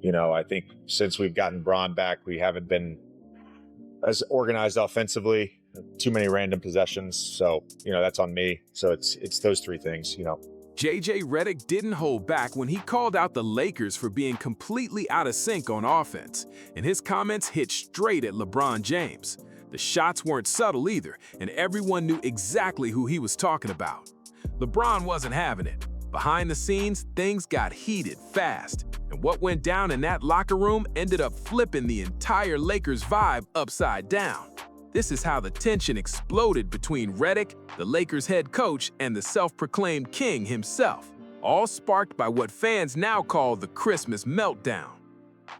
I think since we've gotten Braun back, we haven't been as organized offensively. Too many random possessions. So, that's on me. So it's those three things. JJ Redick didn't hold back when he called out the Lakers for being completely out of sync on offense, and his comments hit straight at LeBron James. The shots weren't subtle either, and everyone knew exactly who he was talking about. LeBron wasn't having it. Behind the scenes, things got heated fast, and what went down in that locker room ended up flipping the entire Lakers vibe upside down. This is how the tension exploded between Redick, the Lakers head coach, and the self-proclaimed king himself, all sparked by what fans now call the Christmas meltdown.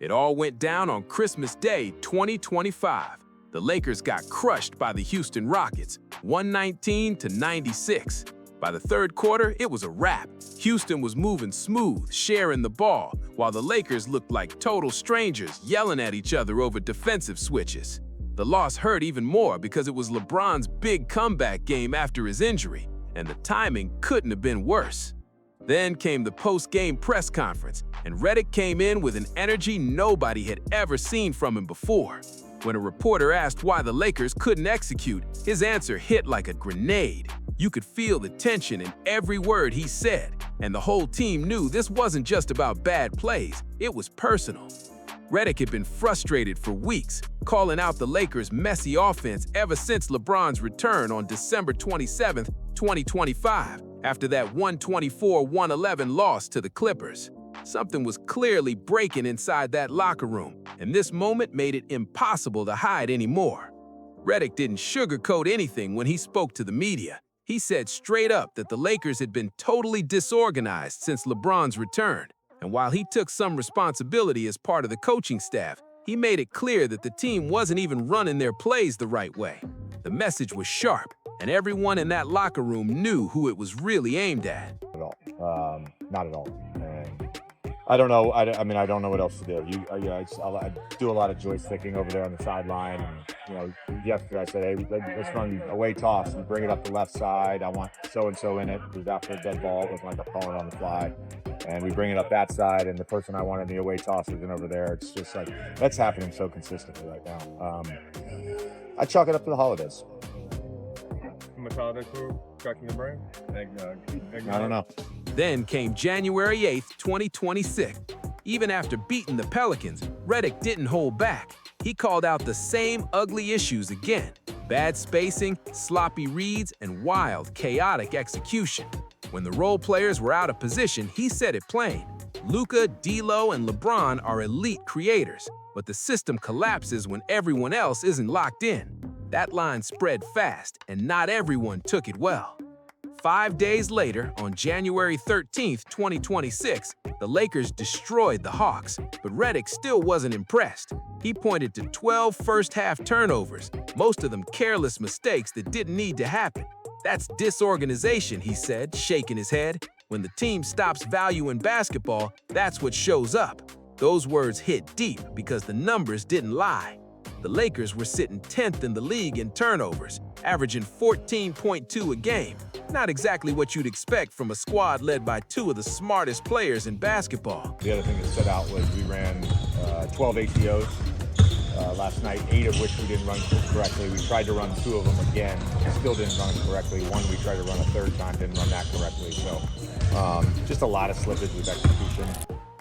It all went down on Christmas Day 2025. The Lakers got crushed by the Houston Rockets, 119-96. By the third quarter, it was a wrap. Houston was moving smooth, sharing the ball, while the Lakers looked like total strangers yelling at each other over defensive switches. The loss hurt even more because it was LeBron's big comeback game after his injury, and the timing couldn't have been worse. Then came the post-game press conference, and Redick came in with an energy nobody had ever seen from him before. When a reporter asked why the Lakers couldn't execute, his answer hit like a grenade. You could feel the tension in every word he said, and the whole team knew this wasn't just about bad plays, it was personal. Redick had been frustrated for weeks, calling out the Lakers' messy offense ever since LeBron's return on December 27, 2025, after that 124-111 loss to the Clippers. Something was clearly breaking inside that locker room, and this moment made it impossible to hide anymore. Redick didn't sugarcoat anything when he spoke to the media. He said straight up that the Lakers had been totally disorganized since LeBron's return. And while he took some responsibility as part of the coaching staff, he made it clear that the team wasn't even running their plays the right way. The message was sharp, and everyone in that locker room knew who it was really aimed at. Not at all. And I don't know. I don't know what else to do. I do a lot of joysticking over there on the sideline. And, yesterday I said, hey, let's run away toss and bring it up the left side. I want so-and-so in it. It was after a dead ball. It wasn't like a calling on the fly. And we bring it up that side, and the person I wanted in the away toss is in over there. It's just like, that's happening so consistently right now. I chalk it up to the holidays. Holiday food, cracking the brain? Eggnog. I don't know. Then came January 8th, 2026. Even after beating the Pelicans, Redick didn't hold back. He called out the same ugly issues again: bad spacing, sloppy reads, and wild, chaotic execution. When the role players were out of position, he said it plain. Luka, D'Lo, and LeBron are elite creators, but the system collapses when everyone else isn't locked in. That line spread fast, and not everyone took it well. 5 days later, on January 13th, 2026, the Lakers destroyed the Hawks, but Redick still wasn't impressed. He pointed to 12 first-half turnovers, most of them careless mistakes that didn't need to happen. That's disorganization, he said, shaking his head. When the team stops valuing basketball, that's what shows up. Those words hit deep because the numbers didn't lie. The Lakers were sitting 10th in the league in turnovers, averaging 14.2 a game. Not exactly what you'd expect from a squad led by two of the smartest players in basketball. The other thing that stood out was we ran 12 ACOs last night, 8 of which we didn't run correctly. We tried to run 2 of them again, still didn't run correctly. One we tried to run a third time, didn't run that correctly. So just a lot of slippage with execution.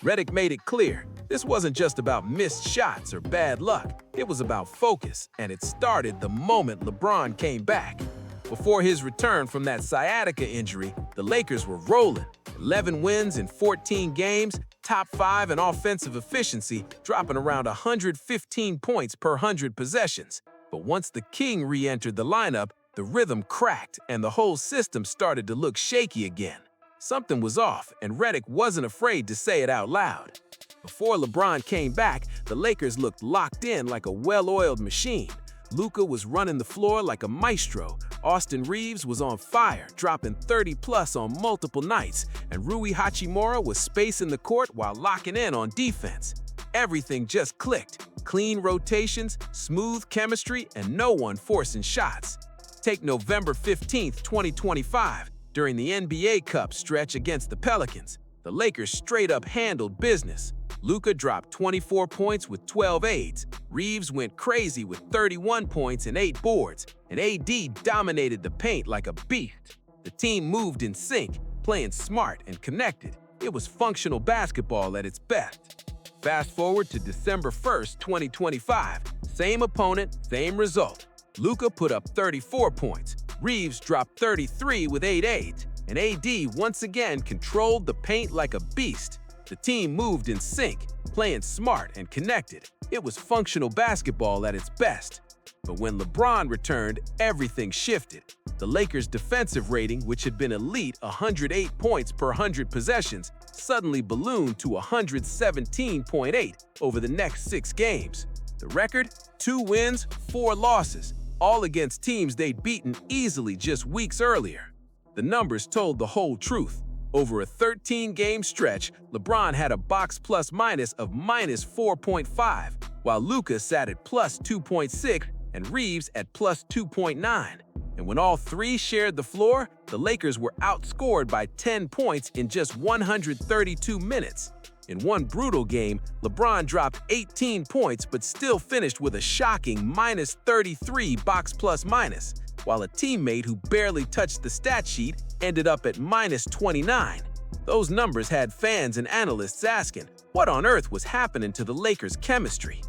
Redick made it clear. This wasn't just about missed shots or bad luck. It was about focus, and it started the moment LeBron came back. Before his return from that sciatica injury, the Lakers were rolling. 11 wins in 14 games, top 5 in offensive efficiency, dropping around 115 points per 100 possessions. But once the King re-entered the lineup, the rhythm cracked and the whole system started to look shaky again. Something was off, and Redick wasn't afraid to say it out loud. Before LeBron came back, the Lakers looked locked in like a well-oiled machine. Luka was running the floor like a maestro. Austin Reeves was on fire, dropping 30-plus on multiple nights, and Rui Hachimura was spacing the court while locking in on defense. Everything just clicked. Clean rotations, smooth chemistry, and no one forcing shots. Take November 15th, 2025. During the NBA Cup stretch against the Pelicans, the Lakers straight up handled business. Luka dropped 24 points with 12 aids. Reeves went crazy with 31 points and 8 boards, and AD dominated the paint like a beast. The team moved in sync, playing smart and connected. It was functional basketball at its best. Fast forward to December 1st, 2025. Same opponent, same result. Luka put up 34 points. Reeves dropped 33 with 8 aids, and AD once again controlled the paint like a beast. The team moved in sync, playing smart and connected. It was functional basketball at its best. But when LeBron returned, everything shifted. The Lakers' defensive rating, which had been elite 108 points per 100 possessions, suddenly ballooned to 117.8 over the next 6 games. The record? 2 wins, 4 losses, all against teams they'd beaten easily just weeks earlier. The numbers told the whole truth. Over a 13-game stretch, LeBron had a box plus-minus of minus 4.5, while Luka sat at plus 2.6 and Reeves at plus 2.9. And when all three shared the floor, the Lakers were outscored by 10 points in just 132 minutes. In one brutal game, LeBron dropped 18 points but still finished with a shocking minus 33 box plus-minus, while a teammate who barely touched the stat sheet ended up at minus 29. Those numbers had fans and analysts asking, what on earth was happening to the Lakers' chemistry?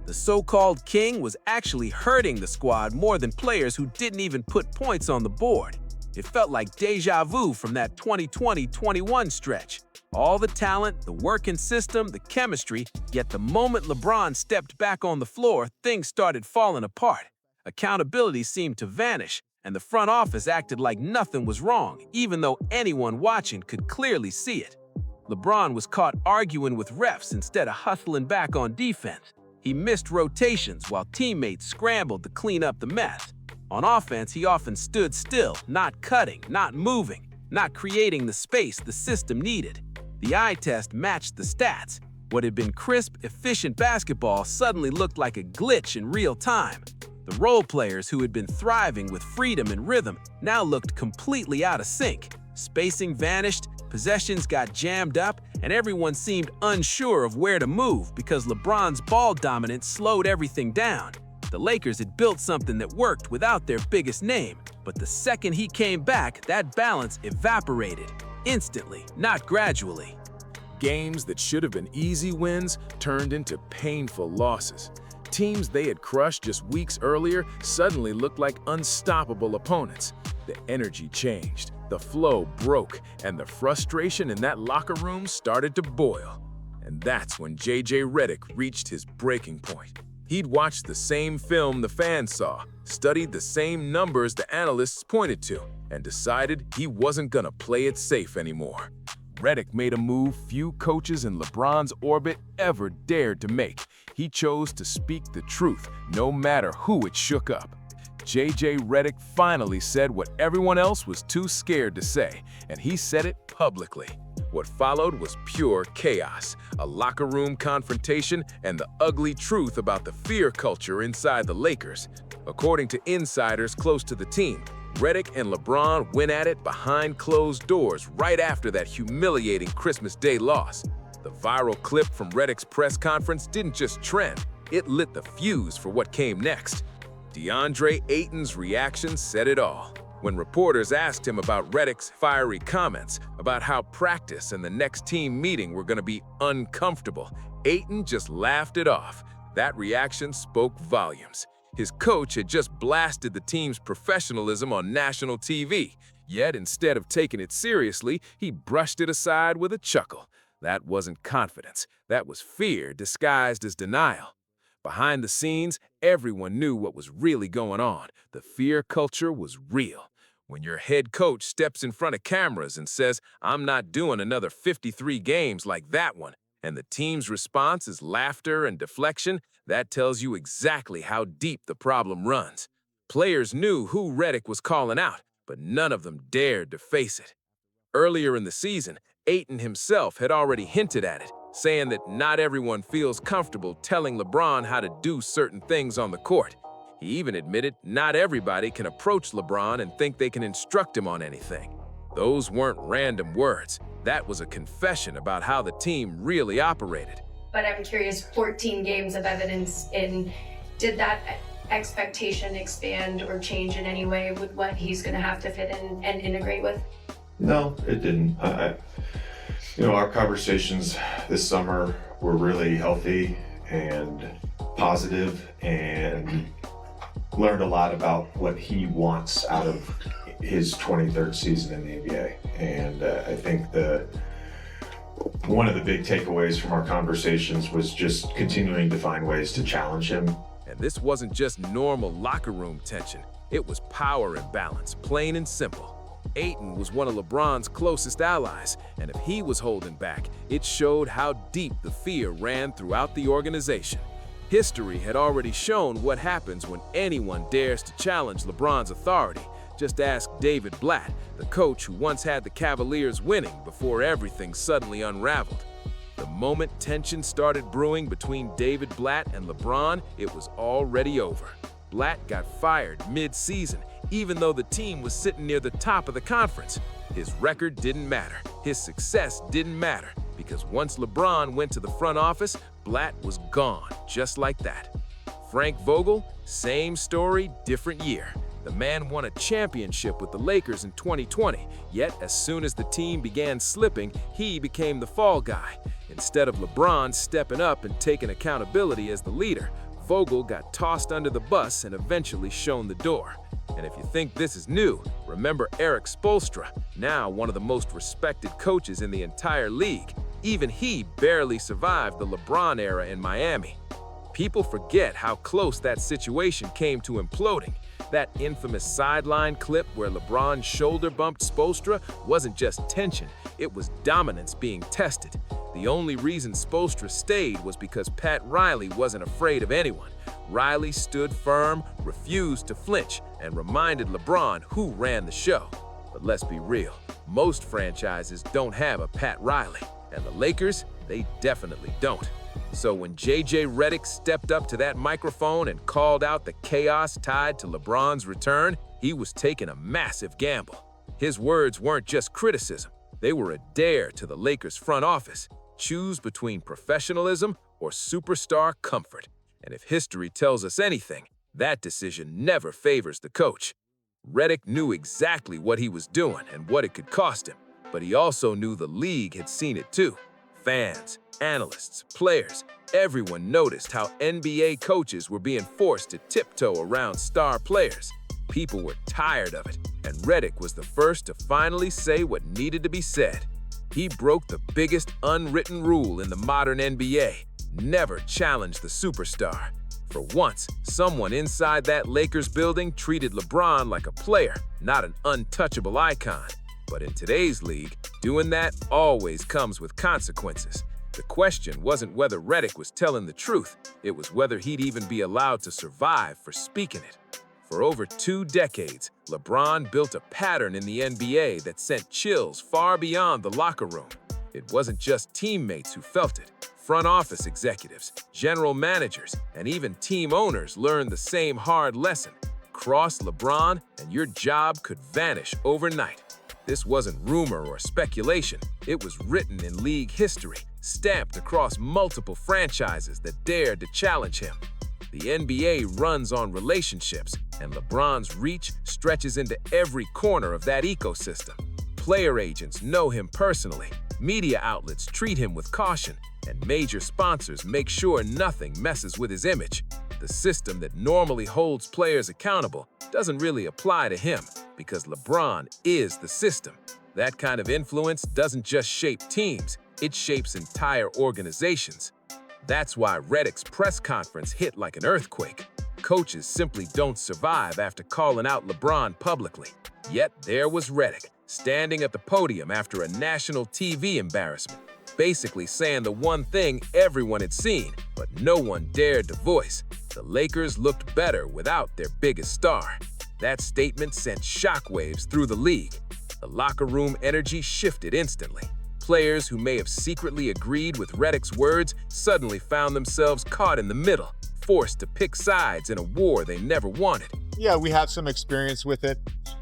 The so-called king was actually hurting the squad more than players who didn't even put points on the board. It felt like deja vu from that 2020-21 stretch. All the talent, the working system, the chemistry, yet the moment LeBron stepped back on the floor, things started falling apart. Accountability seemed to vanish, and the front office acted like nothing was wrong, even though anyone watching could clearly see it. LeBron was caught arguing with refs instead of hustling back on defense. He missed rotations while teammates scrambled to clean up the mess. On offense, he often stood still, not cutting, not moving, not creating the space the system needed. The eye test matched the stats. What had been crisp, efficient basketball suddenly looked like a glitch in real time. The role players who had been thriving with freedom and rhythm now looked completely out of sync. Spacing vanished, possessions got jammed up, and everyone seemed unsure of where to move because LeBron's ball dominance slowed everything down. The Lakers had built something that worked without their biggest name, but the second he came back, that balance evaporated. Instantly, not gradually. Games that should have been easy wins turned into painful losses. Teams they had crushed just weeks earlier suddenly looked like unstoppable opponents. The energy changed, the flow broke, and the frustration in that locker room started to boil. And that's when JJ Redick reached his breaking point. He'd watched the same film the fans saw, studied the same numbers the analysts pointed to, and decided he wasn't gonna play it safe anymore. Redick made a move few coaches in LeBron's orbit ever dared to make. He chose to speak the truth, no matter who it shook up. JJ Redick finally said what everyone else was too scared to say, and he said it publicly. What followed was pure chaos, a locker room confrontation, and the ugly truth about the fear culture inside the Lakers. According to insiders close to the team, Redick and LeBron went at it behind closed doors right after that humiliating Christmas Day loss. The viral clip from Redick's press conference didn't just trend, it lit the fuse for what came next. DeAndre Ayton's reaction said it all. When reporters asked him about Redick's fiery comments about how practice and the next team meeting were going to be uncomfortable, Ayton just laughed it off. That reaction spoke volumes. His coach had just blasted the team's professionalism on national TV, yet instead of taking it seriously, he brushed it aside with a chuckle. That wasn't confidence, that was fear disguised as denial. Behind the scenes, everyone knew what was really going on. The fear culture was real. When your head coach steps in front of cameras and says, "I'm not doing another 53 games like that one," and the team's response is laughter and deflection, that tells you exactly how deep the problem runs. Players knew who Redick was calling out, but none of them dared to face it. Earlier in the season, Ayton himself had already hinted at it, saying that not everyone feels comfortable telling LeBron how to do certain things on the court. He even admitted not everybody can approach LeBron and think they can instruct him on anything. Those weren't random words. That was a confession about how the team really operated. but I'm curious, 14 games of evidence in, did that expectation expand or change in any way with what he's going to have to fit in and integrate with? No, it didn't. Our conversations this summer were really healthy and positive, and learned a lot about what he wants out of his 23rd season in the NBA. And I think one of the big takeaways from our conversations was just continuing to find ways to challenge him. And this wasn't just normal locker room tension. It was power imbalance, plain and simple. Ayton was one of LeBron's closest allies, and if he was holding back, it showed how deep the fear ran throughout the organization. History had already shown what happens when anyone dares to challenge LeBron's authority. Just ask David Blatt, the coach who once had the Cavaliers winning before everything suddenly unraveled. The moment tension started brewing between David Blatt and LeBron, it was already over. Blatt got fired mid-season, even though the team was sitting near the top of the conference. His record didn't matter. His success didn't matter, because once LeBron went to the front office, Blatt was gone, just like that. Frank Vogel, same story, different year. The man won a championship with the Lakers in 2020, yet as soon as the team began slipping, he became the fall guy. Instead of LeBron stepping up and taking accountability as the leader, Vogel got tossed under the bus and eventually shown the door. And if you think this is new, remember Eric Spoelstra, now one of the most respected coaches in the entire league. Even he barely survived the LeBron era in Miami. People forget how close that situation came to imploding. That infamous sideline clip where LeBron shoulder bumped Spoelstra wasn't just tension, it was dominance being tested. The only reason Spoelstra stayed was because Pat Riley wasn't afraid of anyone. Riley stood firm, refused to flinch, and reminded LeBron who ran the show. But let's be real, most franchises don't have a Pat Riley, and the Lakers, they definitely don't. So when J.J. Redick stepped up to that microphone and called out the chaos tied to LeBron's return, he was taking a massive gamble. His words weren't just criticism, they were a dare to the Lakers front office. Choose between professionalism or superstar comfort. And if history tells us anything, that decision never favors the coach. Redick knew exactly what he was doing and what it could cost him, but he also knew the league had seen it too. Fans, analysts, players, everyone noticed how NBA coaches were being forced to tiptoe around star players. People were tired of it, and Redick was the first to finally say what needed to be said. He broke the biggest unwritten rule in the modern NBA: never challenge the superstar. For once, someone inside that Lakers building treated LeBron like a player, not an untouchable icon. But in today's league, doing that always comes with consequences. The question wasn't whether Redick was telling the truth, it was whether he'd even be allowed to survive for speaking it. For over 2 decades, LeBron built a pattern in the NBA that sent chills far beyond the locker room. It wasn't just teammates who felt it. Front office executives, general managers, and even team owners learned the same hard lesson. Cross LeBron and your job could vanish overnight. This wasn't rumor or speculation. It was written in league history, stamped across multiple franchises that dared to challenge him. The NBA runs on relationships, and LeBron's reach stretches into every corner of that ecosystem. Player agents know him personally, media outlets treat him with caution, and major sponsors make sure nothing messes with his image. The system that normally holds players accountable doesn't really apply to him, because LeBron is the system. That kind of influence doesn't just shape teams, it shapes entire organizations. That's why Redick's press conference hit like an earthquake. Coaches simply don't survive after calling out LeBron publicly. Yet there was Redick, standing at the podium after a national TV embarrassment, basically saying the one thing everyone had seen, but no one dared to voice. The Lakers looked better without their biggest star. That statement sent shockwaves through the league. The locker room energy shifted instantly. Players who may have secretly agreed with Redick's words suddenly found themselves caught in the middle, forced to pick sides in a war they never wanted. Yeah, we have some experience with it.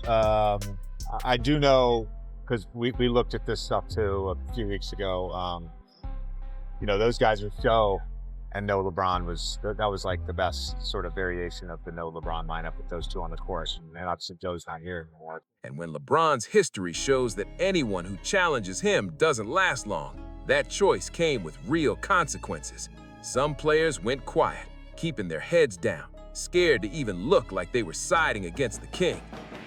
I do know, because we looked at this stuff too a few weeks ago. those guys are so, and no LeBron that was like the best sort of variation of the no LeBron lineup with those two on the court. And obviously Joe's not here anymore. And when LeBron's history shows that anyone who challenges him doesn't last long, that choice came with real consequences. Some players went quiet, keeping their heads down, scared to even look like they were siding against the king.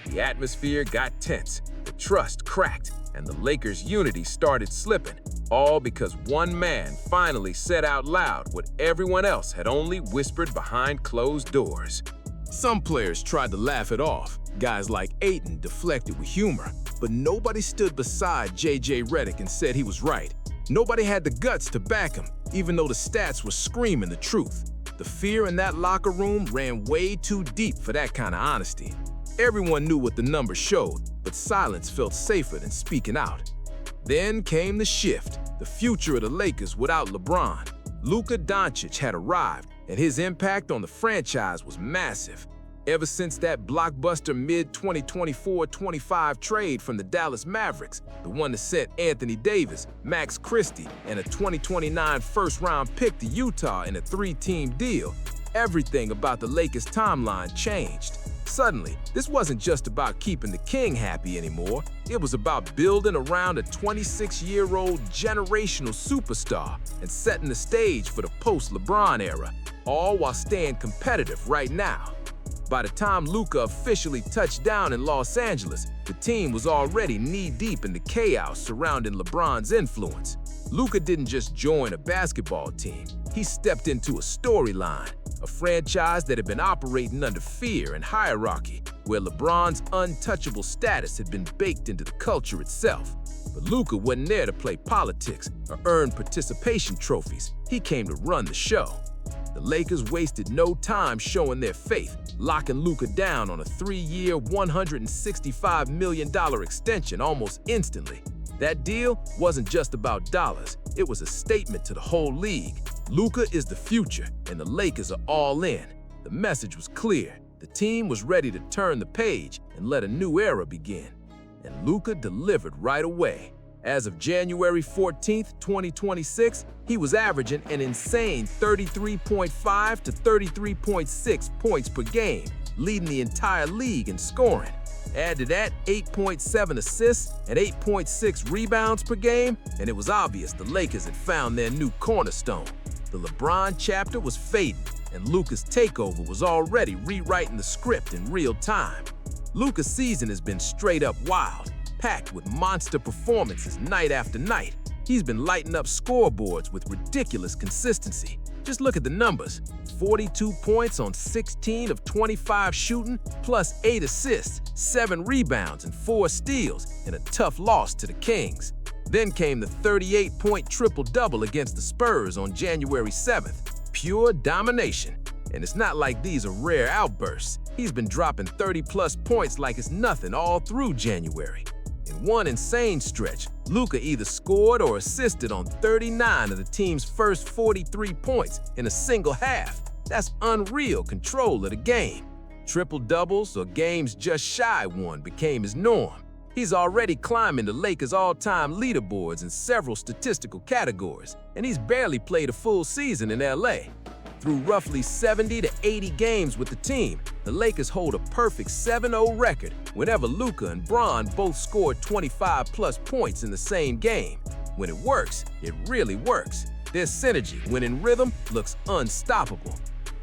The atmosphere got tense, the trust cracked, and the Lakers' unity started slipping, all because one man finally said out loud what everyone else had only whispered behind closed doors. Some players tried to laugh it off. Guys like Ayton deflected with humor, but nobody stood beside J.J. Redick and said he was right. Nobody had the guts to back him, even though the stats were screaming the truth. The fear in that locker room ran way too deep for that kind of honesty. Everyone knew what the numbers showed, but silence felt safer than speaking out. Then came the shift, the future of the Lakers without LeBron. Luka Doncic had arrived, and his impact on the franchise was massive. Ever since that blockbuster mid-2024-25 trade from the Dallas Mavericks, the one that sent Anthony Davis, Max Christie, and a 2029 first-round pick to Utah in a 3-team deal, everything about the Lakers' timeline changed. Suddenly, this wasn't just about keeping the king happy anymore. It was about building around a 26-year-old generational superstar and setting the stage for the post-LeBron era, all while staying competitive right now. By the time Luka officially touched down in Los Angeles, the team was already knee-deep in the chaos surrounding LeBron's influence. Luka didn't just join a basketball team. He stepped into a storyline, a franchise that had been operating under fear and hierarchy, where LeBron's untouchable status had been baked into the culture itself. But Luka wasn't there to play politics or earn participation trophies. He came to run the show. The Lakers wasted no time showing their faith, locking Luka down on a 3-year, $165 million extension almost instantly. That deal wasn't just about dollars, it was a statement to the whole league. Luka is the future, and the Lakers are all in. The message was clear. The team was ready to turn the page and let a new era begin. And Luka delivered right away. As of January 14, 2026, he was averaging an insane 33.5 to 33.6 points per game, leading the entire league in scoring. Add to that 8.7 assists and 8.6 rebounds per game, and it was obvious the Lakers had found their new cornerstone. The LeBron chapter was fading, and Luka's takeover was already rewriting the script in real time. Luka's season has been straight up wild, packed with monster performances night after night. He's been lighting up scoreboards with ridiculous consistency. Just look at the numbers. 42 points on 16 of 25 shooting, plus 8 assists, 7 rebounds, and 4 steals in a tough loss to the Kings. Then came the 38-point triple-double against the Spurs on January 7th. Pure domination. And it's not like these are rare outbursts. He's been dropping 30-plus points like it's nothing all through January. In one insane stretch, Luka either scored or assisted on 39 of the team's first 43 points in a single half. That's unreal control of the game. Triple-doubles or games just shy one became his norm. He's already climbing the Lakers' all-time leaderboards in several statistical categories, and he's barely played a full season in LA. Through roughly 70 to 80 games with the team, the Lakers hold a perfect 7-0 record whenever Luka and Bron both scored 25-plus points in the same game. When it works, it really works. Their synergy, when in rhythm, looks unstoppable.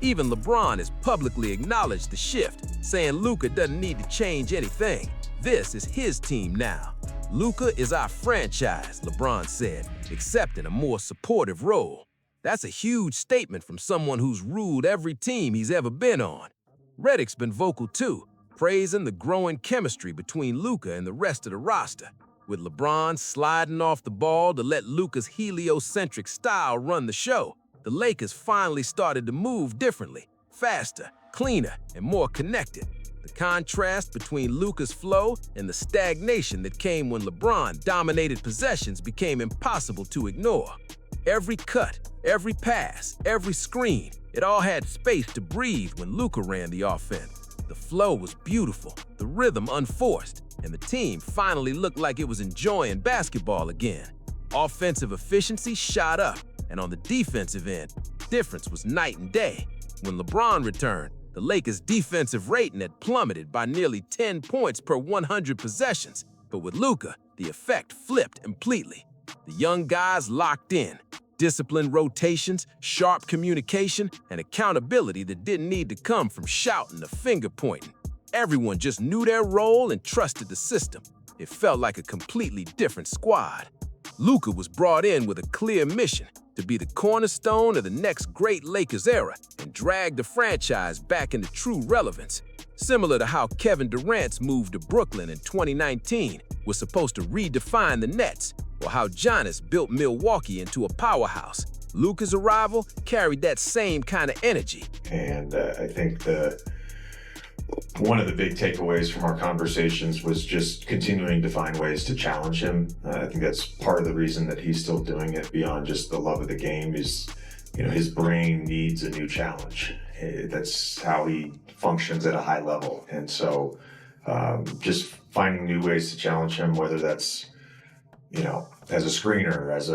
Even LeBron has publicly acknowledged the shift, saying Luka doesn't need to change anything. This is his team now. Luka is our franchise, LeBron said, except in a more supportive role. That's a huge statement from someone who's ruled every team he's ever been on. Redick's been vocal too, praising the growing chemistry between Luka and the rest of the roster. With LeBron sliding off the ball to let Luka's heliocentric style run the show, the Lakers finally started to move differently, faster, cleaner, and more connected. The contrast between Luka's flow and the stagnation that came when LeBron dominated possessions became impossible to ignore. Every cut, every pass, every screen, it all had space to breathe when Luka ran the offense. The flow was beautiful, the rhythm unforced, and the team finally looked like it was enjoying basketball again. Offensive efficiency shot up, And on the defensive end, difference was night and day. When LeBron returned, the Lakers' defensive rating had plummeted by nearly 10 points per 100 possessions. But with Luka, the effect flipped completely. The young guys locked in. Disciplined rotations, sharp communication, and accountability that didn't need to come from shouting or finger-pointing. Everyone just knew their role and trusted the system. It felt like a completely different squad. Luka was brought in with a clear mission to be the cornerstone of the next great Lakers era and drag the franchise back into true relevance. Similar to how Kevin Durant's move to Brooklyn in 2019 was supposed to redefine the Nets, or how Giannis built Milwaukee into a powerhouse. Luka's arrival carried that same kind of energy. And I think one of the big takeaways from our conversations was just continuing to find ways to challenge him. I think that's part of the reason that he's still doing it beyond just the love of the game is, his brain needs a new challenge. That's how he functions at a high level. And so just finding new ways to challenge him, whether that's, as a screener, as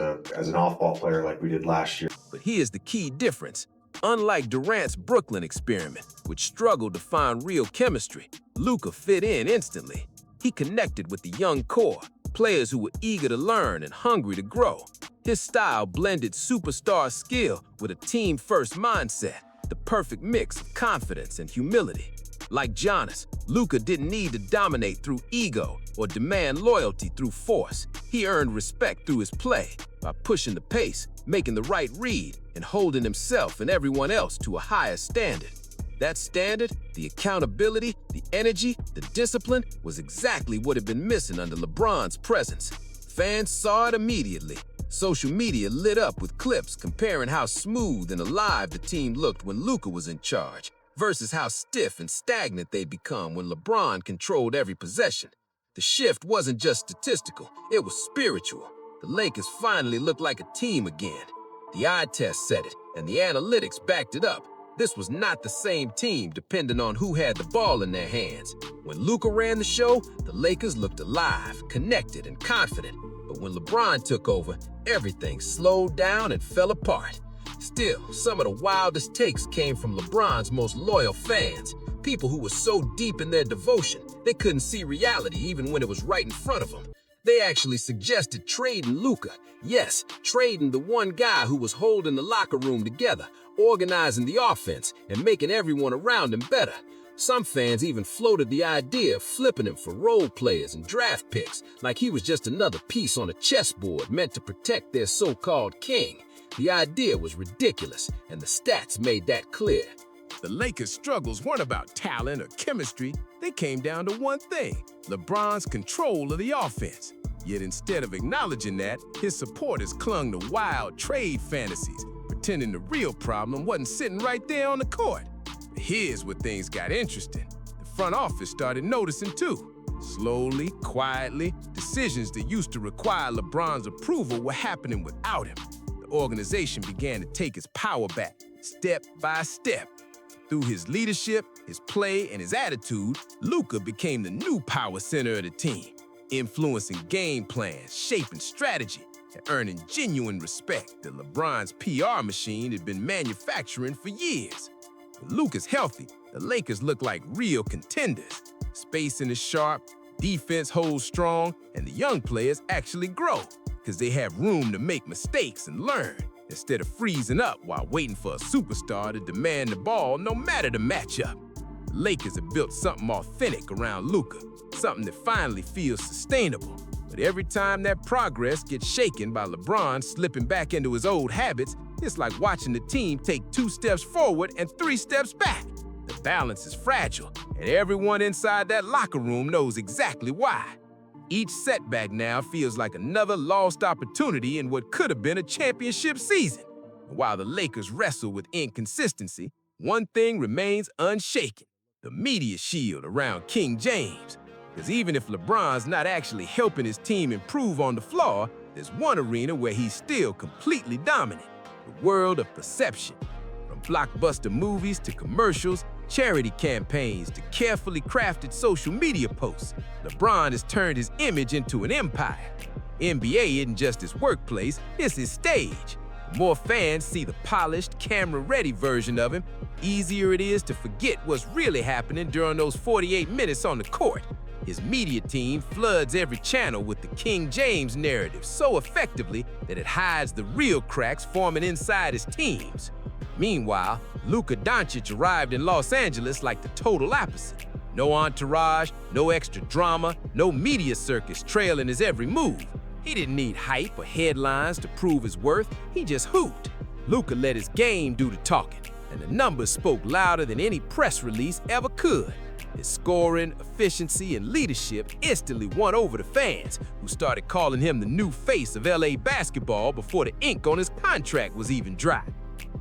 an off-ball player like we did last year. But here's the key difference. Unlike Durant's Brooklyn experiment, which struggled to find real chemistry, Luka fit in instantly. He connected with the young core, players who were eager to learn and hungry to grow. His style blended superstar skill with a team-first mindset, the perfect mix of confidence and humility. Like Giannis, Luka didn't need to dominate through ego or demand loyalty through force. He earned respect through his play by pushing the pace, making the right read, and holding himself and everyone else to a higher standard. That standard, the accountability, the energy, the discipline, was exactly what had been missing under LeBron's presence. Fans saw it immediately. Social media lit up with clips comparing how smooth and alive the team looked when Luka was in charge, versus how stiff and stagnant they'd become when LeBron controlled every possession. The shift wasn't just statistical, it was spiritual. The Lakers finally looked like a team again. The eye test said it, and the analytics backed it up. This was not the same team depending on who had the ball in their hands. When Luka ran the show, the Lakers looked alive, connected, and confident. But when LeBron took over, everything slowed down and fell apart. Still, some of the wildest takes came from LeBron's most loyal fans, people who were so deep in their devotion, they couldn't see reality even when it was right in front of them. They actually suggested trading Luka. Yes, trading the one guy who was holding the locker room together, organizing the offense, and making everyone around him better. Some fans even floated the idea of flipping him for role players and draft picks, like he was just another piece on a chessboard meant to protect their so-called king. The idea was ridiculous, and the stats made that clear. The Lakers' struggles weren't about talent or chemistry. They came down to one thing: LeBron's control of the offense. Yet instead of acknowledging that, his supporters clung to wild trade fantasies, pretending the real problem wasn't sitting right there on the court. But here's where things got interesting. The front office started noticing too. Slowly, quietly, decisions that used to require LeBron's approval were happening without him. The organization began to take its power back, step by step. Through his leadership, his play, and his attitude, Luka became the new power center of the team, influencing game plans, shaping strategy, and earning genuine respect that LeBron's PR machine had been manufacturing for years. When Luka's healthy, the Lakers look like real contenders. Spacing is sharp, defense holds strong, and the young players actually grow because they have room to make mistakes and learn, instead of freezing up while waiting for a superstar to demand the ball no matter the matchup. The Lakers have built something authentic around Luka, something that finally feels sustainable. But every time that progress gets shaken by LeBron slipping back into his old habits, it's like watching the team take 2 steps forward and 3 steps back. The balance is fragile, and everyone inside that locker room knows exactly why. Each setback now feels like another lost opportunity in what could have been a championship season. And while the Lakers wrestle with inconsistency, one thing remains unshaken: the media shield around King James. Because even if LeBron's not actually helping his team improve on the floor, there's one arena where he's still completely dominant: the world of perception. From blockbuster movies to commercials, charity campaigns to carefully crafted social media posts, LeBron has turned his image into an empire. NBA isn't just his workplace, it's his stage. The more fans see the polished, camera-ready version of him, easier it is to forget what's really happening during those 48 minutes on the court. His media team floods every channel with the King James narrative so effectively that it hides the real cracks forming inside his teams. Meanwhile, Luka Doncic arrived in Los Angeles like the total opposite. No entourage, no extra drama, no media circus trailing his every move. He didn't need hype or headlines to prove his worth, he just hooped. Luka let his game do the talking, and the numbers spoke louder than any press release ever could. His scoring, efficiency, and leadership instantly won over the fans, who started calling him the new face of LA basketball before the ink on his contract was even dry.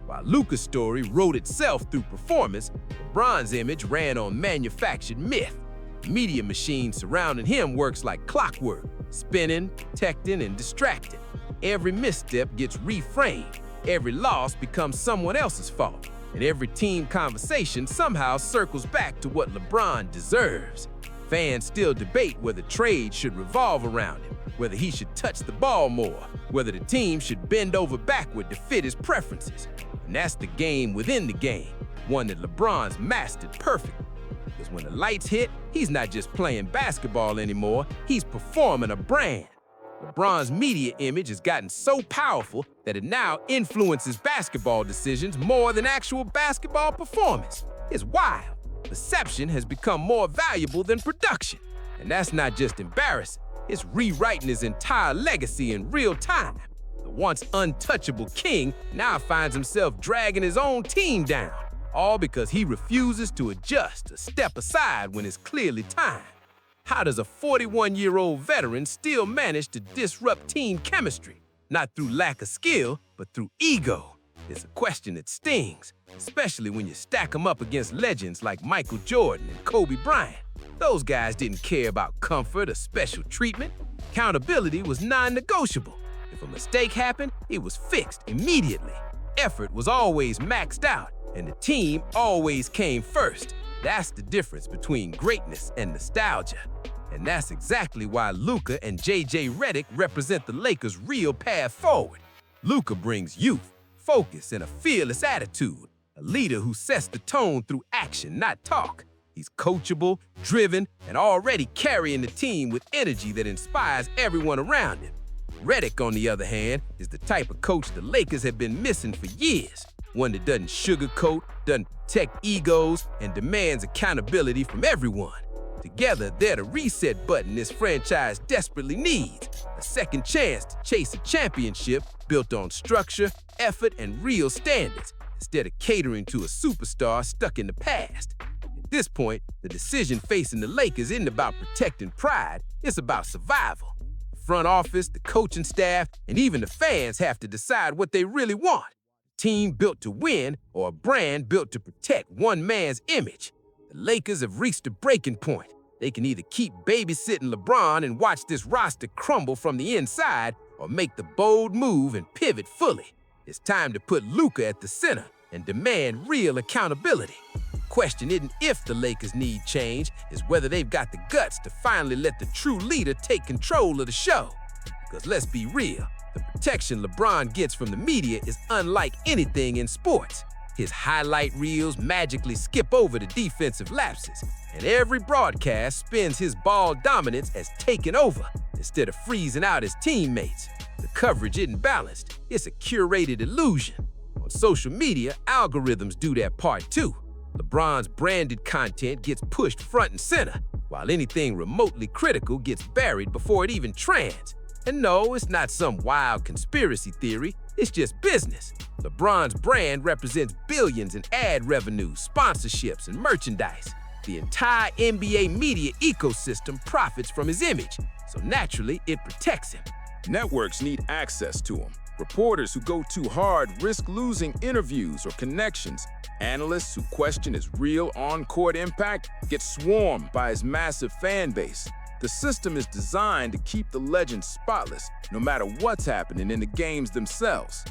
While Luka's story wrote itself through performance, LeBron's image ran on manufactured myth. The media machine surrounding him works like clockwork, spinning, protecting, and distracting. Every misstep gets reframed, every loss becomes someone else's fault, and every team conversation somehow circles back to what LeBron deserves. Fans still debate whether trade should revolve around him, whether he should touch the ball more, whether the team should bend over backward to fit his preferences. And that's the game within the game, one that LeBron's mastered perfectly. Because when the lights hit, he's not just playing basketball anymore, he's performing a brand. LeBron's media image has gotten so powerful that it now influences basketball decisions more than actual basketball performance. It's wild. Perception has become more valuable than production. And that's not just embarrassing, it's rewriting his entire legacy in real time. The once untouchable king now finds himself dragging his own team down, all because he refuses to adjust or step aside when it's clearly time. How does a 41-year-old veteran still manage to disrupt team chemistry? Not through lack of skill, but through ego. It's a question that stings, especially when you stack them up against legends like Michael Jordan and Kobe Bryant. Those guys didn't care about comfort or special treatment. Accountability was non-negotiable. If a mistake happened, it was fixed immediately. Effort was always maxed out, and the team always came first. That's the difference between greatness and nostalgia. And that's exactly why Luka and J.J. Redick represent the Lakers' real path forward. Luka brings youth, focus, and a fearless attitude, a leader who sets the tone through action, not talk. He's coachable, driven, and already carrying the team with energy that inspires everyone around him. Redick, on the other hand, is the type of coach the Lakers have been missing for years. One that doesn't sugarcoat, doesn't protect egos, and demands accountability from everyone. Together, they're the reset button this franchise desperately needs. A second chance to chase a championship built on structure, effort, and real standards, instead of catering to a superstar stuck in the past. At this point, the decision facing the Lakers isn't about protecting pride, it's about survival. The front office, the coaching staff, and even the fans have to decide what they really want. A team built to win or a brand built to protect one man's image. The Lakers have reached a breaking point. They can either keep babysitting LeBron and watch this roster crumble from the inside, or make the bold move and pivot fully. It's time to put Luka at the center and demand real accountability. The question isn't if the Lakers need change, it's whether they've got the guts to finally let the true leader take control of the show. Because let's be real, the protection LeBron gets from the media is unlike anything in sports. His highlight reels magically skip over the defensive lapses, and every broadcast spins his ball dominance as taking over instead of freezing out his teammates. The coverage isn't balanced, it's a curated illusion. On social media, algorithms do their part too. LeBron's branded content gets pushed front and center, while anything remotely critical gets buried before it even trends. And no, it's not some wild conspiracy theory, it's just business. LeBron's brand represents billions in ad revenue, sponsorships, and merchandise. The entire NBA media ecosystem profits from his image, so naturally it protects him. Networks need access to him. Reporters who go too hard risk losing interviews or connections. Analysts who question his real on-court impact get swarmed by his massive fan base. The system is designed to keep the legend spotless, no matter what's happening in the games themselves.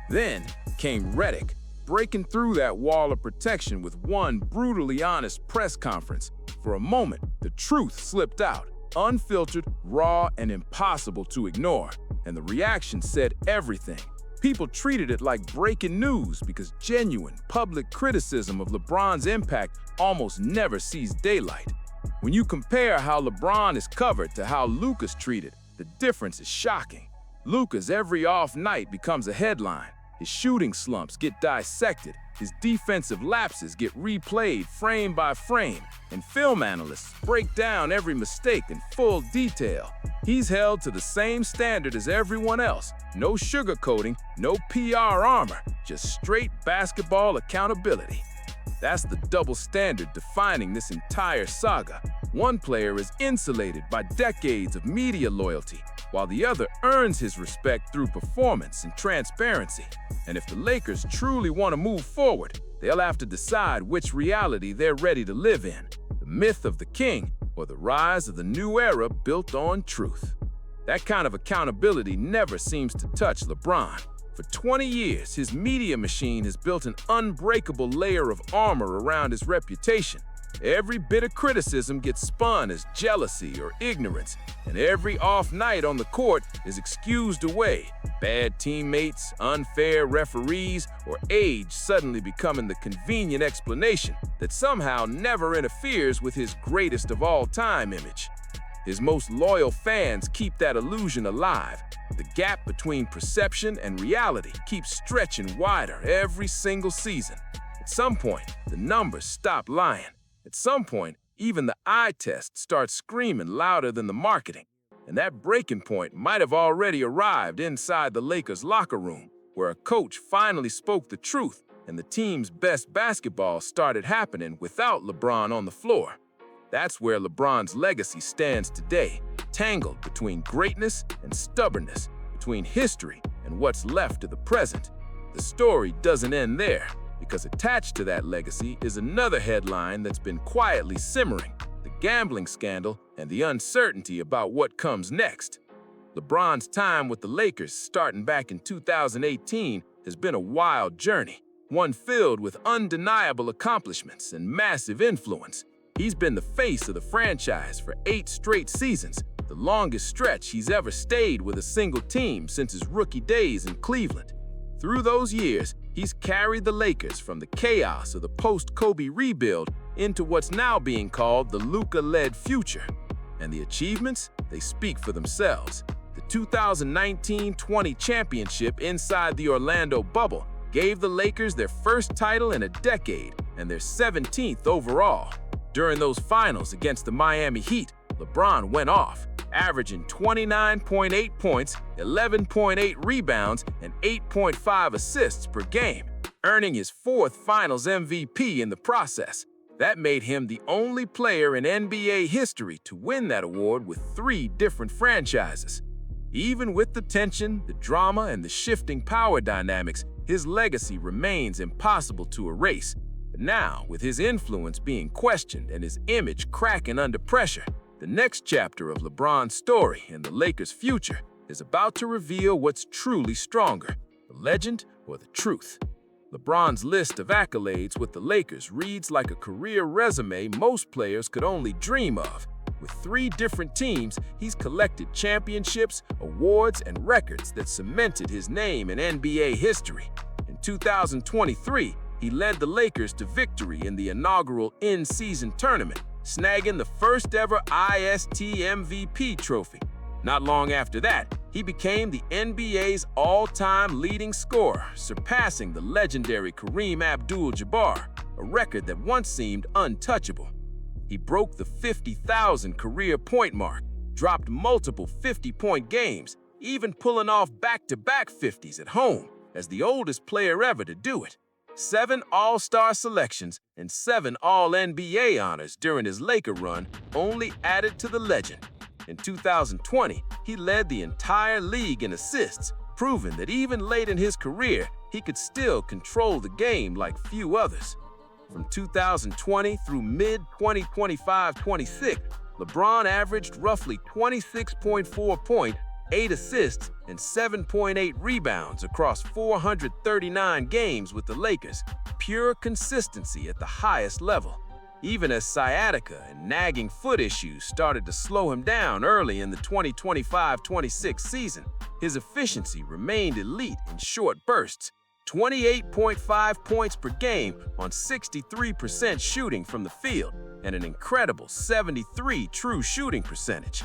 Then came Redick, breaking through that wall of protection with one brutally honest press conference. For a moment, the truth slipped out, unfiltered, raw, and impossible to ignore. And the reaction said everything. People treated it like breaking news because genuine public criticism of LeBron's impact almost never sees daylight. When you compare how LeBron is covered to how Luka's treated, the difference is shocking. Luka's every off night becomes a headline. His shooting slumps get dissected, his defensive lapses get replayed frame by frame, and film analysts break down every mistake in full detail. He's held to the same standard as everyone else. No sugarcoating, no PR armor, just straight basketball accountability. That's the double standard defining this entire saga. One player is insulated by decades of media loyalty, while the other earns his respect through performance and transparency. And if the Lakers truly want to move forward, they'll have to decide which reality they're ready to live in: the myth of the king or the rise of the new era built on truth. That kind of accountability never seems to touch LeBron. For 20 years, his media machine has built an unbreakable layer of armor around his reputation. Every bit of criticism gets spun as jealousy or ignorance, and every off night on the court is excused away. Bad teammates, unfair referees, or age suddenly becoming the convenient explanation that somehow never interferes with his greatest of all time image. His most loyal fans keep that illusion alive. The gap between perception and reality keeps stretching wider every single season. At some point, the numbers stop lying. At some point, even the eye test starts screaming louder than the marketing. And that breaking point might have already arrived inside the Lakers' locker room, where a coach finally spoke the truth and the team's best basketball started happening without LeBron on the floor. That's where LeBron's legacy stands today, tangled between greatness and stubbornness, between history and what's left of the present. The story doesn't end there, because attached to that legacy is another headline that's been quietly simmering: the gambling scandal and the uncertainty about what comes next. LeBron's time with the Lakers, starting back in 2018, has been a wild journey, one filled with undeniable accomplishments and massive influence. He's been the face of the franchise for 8 straight seasons, the longest stretch he's ever stayed with a single team since his rookie days in Cleveland. Through those years, he's carried the Lakers from the chaos of the post-Kobe rebuild into what's now being called the Luka-led future. And the achievements, they speak for themselves. The 2019-20 championship inside the Orlando bubble gave the Lakers their first title in a decade and their 17th overall. During those finals against the Miami Heat, LeBron went off, averaging 29.8 points, 11.8 rebounds, and 8.5 assists per game, earning his 4th Finals MVP in the process. That made him the only player in NBA history to win that award with 3 different franchises. Even with the tension, the drama, and the shifting power dynamics, his legacy remains impossible to erase. But now, with his influence being questioned and his image cracking under pressure, the next chapter of LeBron's story and the Lakers' future is about to reveal what's truly stronger: the legend or the truth. LeBron's list of accolades with the Lakers reads like a career resume most players could only dream of. With 3 different teams, he's collected championships, awards, and records that cemented his name in NBA history. In 2023, he led the Lakers to victory in the inaugural in-season tournament, snagging the first ever IST MVP trophy. Not long after that, he became the NBA's all-time leading scorer, surpassing the legendary Kareem Abdul-Jabbar, a record that once seemed untouchable. He broke the 50,000 career point mark, dropped multiple 50-point games, even pulling off back-to-back 50s at home as the oldest player ever to do it. 7 All-Star selections and 7 All-NBA honors during his Laker run only added to the legend. In 2020, he led the entire league in assists, proving that even late in his career, he could still control the game like few others. From 2020 through mid-2025-26, LeBron averaged roughly 26.4 points, 8 assists, and 7.8 rebounds across 439 games with the Lakers. Pure consistency at the highest level. even as sciatica and nagging foot issues started to slow him down early in the 2025-26 season. His efficiency remained elite in short bursts, 28.5 points per game on 63% shooting from the field and an incredible 73 true shooting percentage.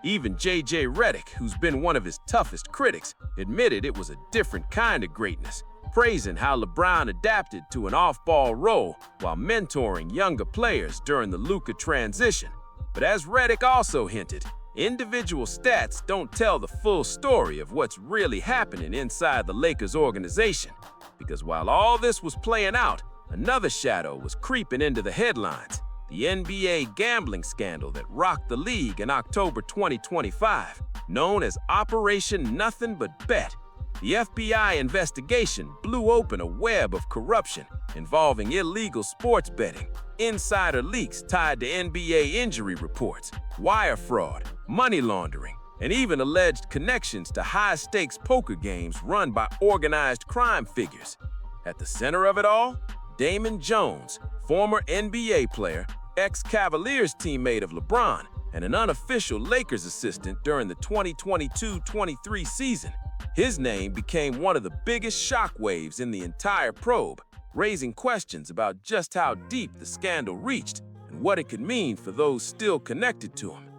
Even J.J. Redick, who's been one of his toughest critics, admitted it was a different kind of greatness, praising how LeBron adapted to an off-ball role while mentoring younger players during the Luka transition. But as Redick also hinted, individual stats don't tell the full story of what's really happening inside the Lakers organization, because while all this was playing out, another shadow was creeping into the headlines: the NBA gambling scandal that rocked the league in October 2025, known as Operation Nothing But Bet. The FBI investigation blew open a web of corruption involving illegal sports betting, insider leaks tied to NBA injury reports, wire fraud, money laundering, and even alleged connections to high-stakes poker games run by organized crime figures. At the center of it all, Damon Jones, former NBA player, ex-Cavaliers teammate of LeBron, and an unofficial Lakers assistant during the 2022-23 season. His name became one of the biggest shockwaves in the entire probe, raising questions about just how deep the scandal reached and what it could mean for those still connected to him.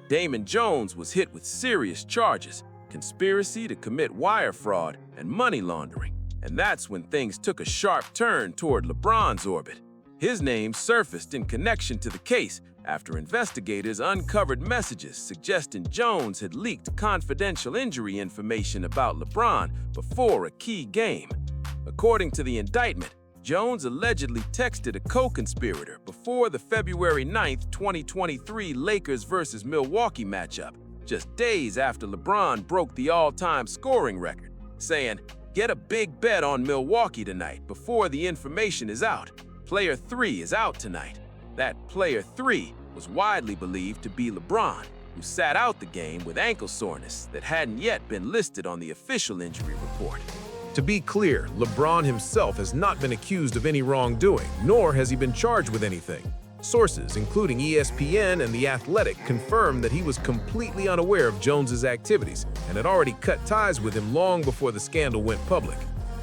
Damon Jones was hit with serious charges, conspiracy to commit wire fraud and money laundering, and that's when things took a sharp turn toward LeBron's orbit. His name surfaced in connection to the case after investigators uncovered messages suggesting Jones had leaked confidential injury information about LeBron before a key game. According to the indictment, Jones allegedly texted a co-conspirator before the February 9, 2023 Lakers vs. Milwaukee matchup, just days after LeBron broke the all-time scoring record, saying, "Get a big bet on Milwaukee tonight before the information is out. Player 3 is out tonight." That player 3 was widely believed to be LeBron, who sat out the game with ankle soreness that hadn't yet been listed on the official injury report. To be clear, LeBron himself has not been accused of any wrongdoing, nor has he been charged with anything. Sources, including ESPN and The Athletic, confirmed that he was completely unaware of Jones's activities and had already cut ties with him long before the scandal went public.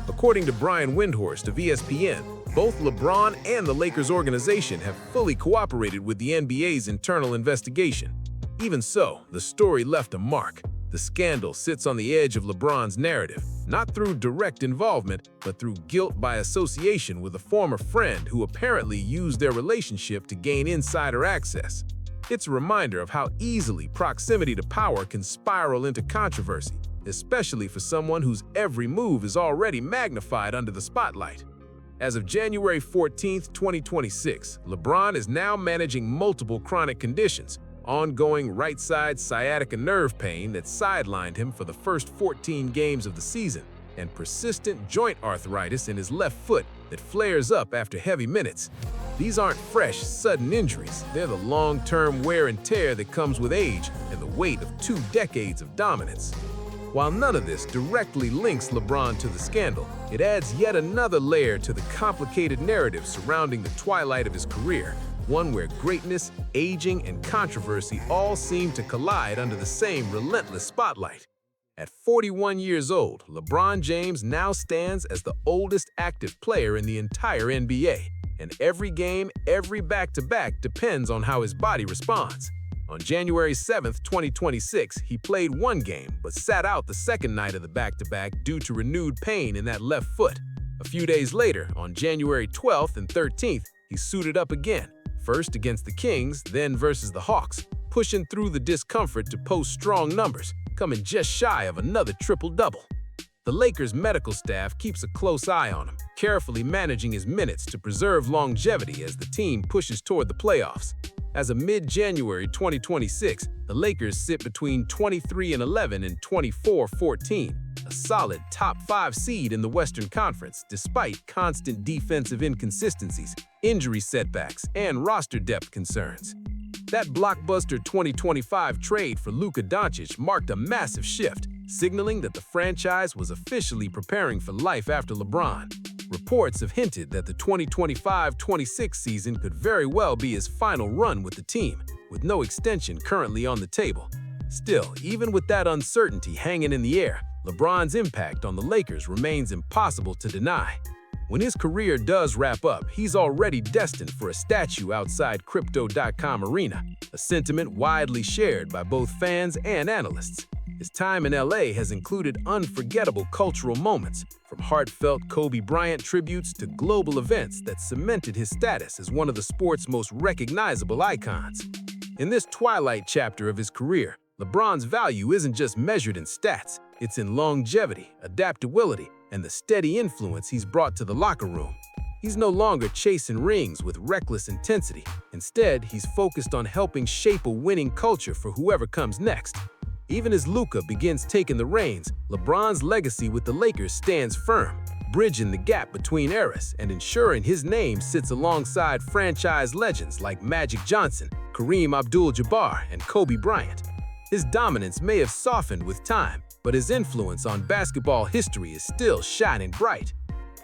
According to Brian Windhorst of ESPN, both LeBron and the Lakers organization have fully cooperated with the NBA's internal investigation. Even so, the story left a mark. The scandal sits on the edge of LeBron's narrative, not through direct involvement, but through guilt by association with a former friend who apparently used their relationship to gain insider access. It's a reminder of how easily proximity to power can spiral into controversy, especially for someone whose every move is already magnified under the spotlight. As of January 14, 2026, LeBron is now managing multiple chronic conditions, ongoing right-side sciatica nerve pain that sidelined him for the first 14 games of the season, and persistent joint arthritis in his left foot that flares up after heavy minutes. These aren't fresh, sudden injuries. They're the long-term wear and tear that comes with age and the weight of 2 decades of dominance. While none of this directly links LeBron to the scandal, it adds yet another layer to the complicated narrative surrounding the twilight of his career, one where greatness, aging, and controversy all seem to collide under the same relentless spotlight. At 41 years old, LeBron James now stands as the oldest active player in the entire NBA, and every game, every back-to-back depends on how his body responds. On January 7, 2026, he played 1 game, but sat out the second night of the back-to-back due to renewed pain in that left foot. A few days later, on January 12th and 13th, he suited up again, first against the Kings, then versus the Hawks, pushing through the discomfort to post strong numbers, coming just shy of another triple-double. The Lakers' medical staff keeps a close eye on him, carefully managing his minutes to preserve longevity as the team pushes toward the playoffs. As of mid-January 2026, the Lakers sit between 23-11 and 24-14, a solid top 5 seed in the Western Conference despite constant defensive inconsistencies, injury setbacks, and roster depth concerns. That blockbuster 2025 trade for Luka Doncic marked a massive shift, signaling that the franchise was officially preparing for life after LeBron. Reports have hinted that the 2025-26 season could very well be his final run with the team, with no extension currently on the table. Still, even with that uncertainty hanging in the air, LeBron's impact on the Lakers remains impossible to deny. When his career does wrap up, he's already destined for a statue outside Crypto.com arena, a sentiment widely shared by both fans and analysts. His time in LA has included unforgettable cultural moments, from heartfelt Kobe Bryant tributes to global events that cemented his status as one of the sport's most recognizable icons. In this twilight chapter of his career, LeBron's value isn't just measured in stats, it's in longevity, adaptability, and the steady influence he's brought to the locker room. He's no longer chasing rings with reckless intensity. Instead, he's focused on helping shape a winning culture for whoever comes next. Even as Luka begins taking the reins, LeBron's legacy with the Lakers stands firm, bridging the gap between eras and ensuring his name sits alongside franchise legends like Magic Johnson, Kareem Abdul-Jabbar, and Kobe Bryant. His dominance may have softened with time, but his influence on basketball history is still shining bright.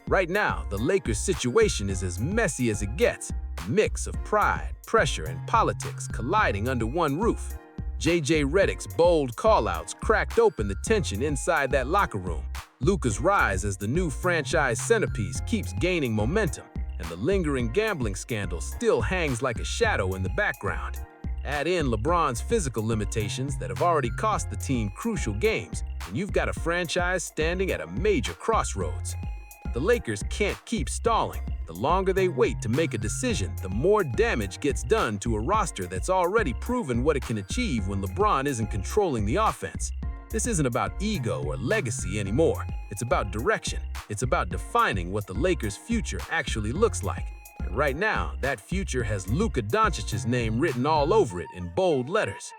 Right now, the Lakers' situation is as messy as it gets, a mix of pride, pressure, and politics colliding under one roof. J.J. Redick's bold callouts cracked open the tension inside that locker room. Luka's rise as the new franchise centerpiece keeps gaining momentum, and the lingering gambling scandal still hangs like a shadow in the background. Add in LeBron's physical limitations that have already cost the team crucial games, and you've got a franchise standing at a major crossroads. The Lakers can't keep stalling. The longer they wait to make a decision, the more damage gets done to a roster that's already proven what it can achieve when LeBron isn't controlling the offense. This isn't about ego or legacy anymore. It's about direction. It's about defining what the Lakers' future actually looks like. And right now, that future has Luka Doncic's name written all over it in bold letters.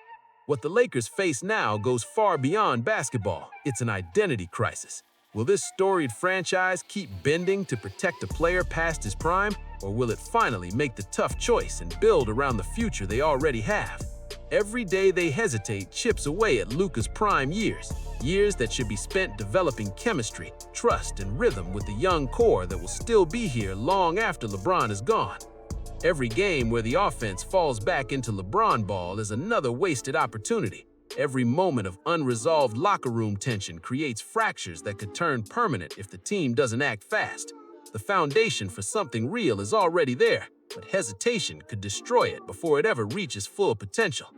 What the Lakers face now goes far beyond basketball. It's an identity crisis. Will this storied franchise keep bending to protect a player past his prime, or will it finally make the tough choice and build around the future they already have? Every day they hesitate chips away at Luka's prime years that should be spent developing chemistry, trust, and rhythm with the young core that will still be here long after LeBron is gone. Every game where the offense falls back into LeBron ball is another wasted opportunity. Every moment of unresolved locker room tension creates fractures that could turn permanent if the team doesn't act fast. The foundation for something real is already there, but hesitation could destroy it before it ever reaches full potential.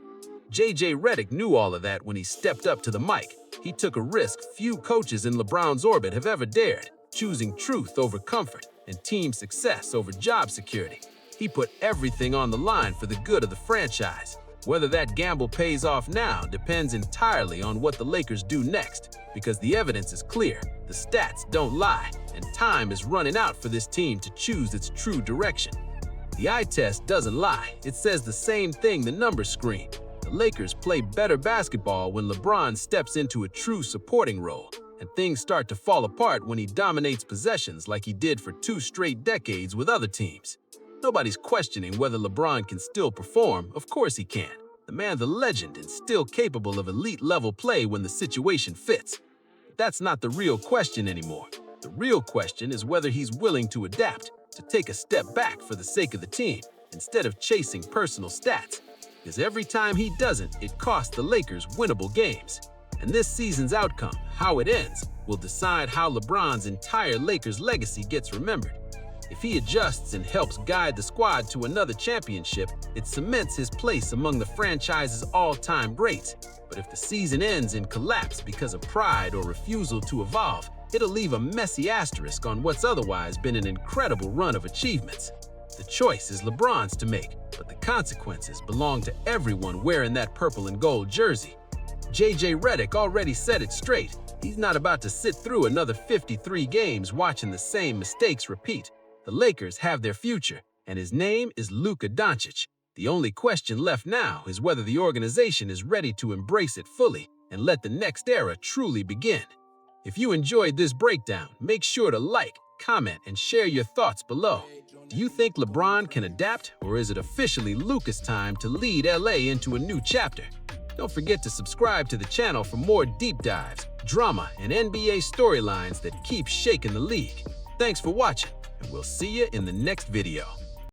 J.J. Redick knew all of that when he stepped up to the mic. He took a risk few coaches in LeBron's orbit have ever dared, choosing truth over comfort and team success over job security. He put everything on the line for the good of the franchise. Whether that gamble pays off now depends entirely on what the Lakers do next, because the evidence is clear, the stats don't lie, and time is running out for this team to choose its true direction. The eye test doesn't lie, it says the same thing the numbers scream. The Lakers play better basketball when LeBron steps into a true supporting role, and things start to fall apart when he dominates possessions like he did for 2 straight decades with other teams. Nobody's questioning whether LeBron can still perform. Of course he can. The man's a legend and still capable of elite-level play when the situation fits. But that's not the real question anymore. The real question is whether he's willing to adapt, to take a step back for the sake of the team, instead of chasing personal stats. Because every time he doesn't, it costs the Lakers winnable games. And this season's outcome, how it ends, will decide how LeBron's entire Lakers legacy gets remembered. If he adjusts and helps guide the squad to another championship, it cements his place among the franchise's all-time greats. But if the season ends in collapse because of pride or refusal to evolve, it'll leave a messy asterisk on what's otherwise been an incredible run of achievements. The choice is LeBron's to make, but the consequences belong to everyone wearing that purple and gold jersey. J.J. Redick already said it straight. He's not about to sit through another 53 games watching the same mistakes repeat. The Lakers have their future, and his name is Luka Doncic. The only question left now is whether the organization is ready to embrace it fully and let the next era truly begin. If you enjoyed this breakdown, make sure to like, comment, and share your thoughts below. Do you think LeBron can adapt, or is it officially Luka's time to lead LA into a new chapter? Don't forget to subscribe to the channel for more deep dives, drama, and NBA storylines that keep shaking the league. Thanks for watching, and we'll see you in the next video.